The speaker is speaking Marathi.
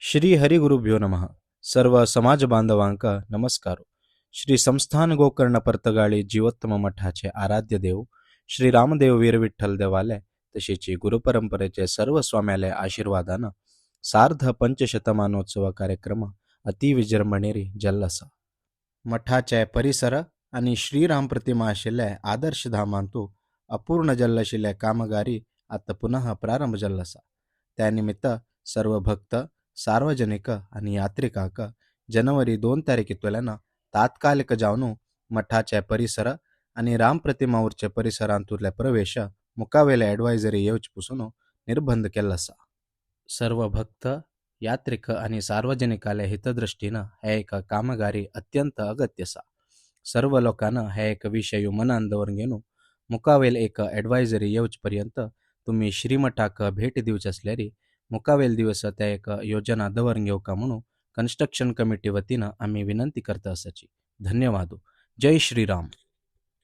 श्री हरिगुरुभ्यो नमः. सर्व समाज बांधवांका नमस्कार. श्री संस्थान गोकर्ण परतगाळी जीवोत्तम मठाचे आराध्य देव श्री रामदेव वीर विठ्ठल देवालय तसेच गुरुपरंपरेचे सर्व स्वाम्यालय आशीर्वादानं सार्ध पंचशतमानोत्सव कार्यक्रम अति विजृंभणेरी जल्लसा. मठाचे परिसर आणि श्रीराम प्रतिमा आशिल्ले आदर्श धामांतू अपूर्ण जल्लशिले कामगारी आता पुनः प्रारंभ जल्लसा. त्यानिमित्त सर्व भक्त सार्वजनिक आणि यात्रिकांक जनवरी 2 तारखेतल्यानं तात्कालिक जावनू मठाचे परिसर आणि राम प्रतिमावरचे परिसरांतूतले प्रवेश मुकावेले ॲडवायझरी येवचपासून निर्बंध केला असा. सर्व भक्त यात्रिक आणि सार्वजनिकाले हितदृष्टीनं हे एक कामगारी अत्यंत अगत्य असा. सर्व लोकांना हे एक विषय मनान दवरून घेऊन मुकावेल एक ॲडवायझरी येवचपर्यंत तुम्ही श्रीमठाक भेट दिवची असल्यारी मुकावेल दिवस त्या एक योजना दवरून घेऊ का म्हणून कन्स्ट्रक्शन कमिटी वतीनं आम्ही विनंती करता असाची. धन्यवाद. जय श्रीराम.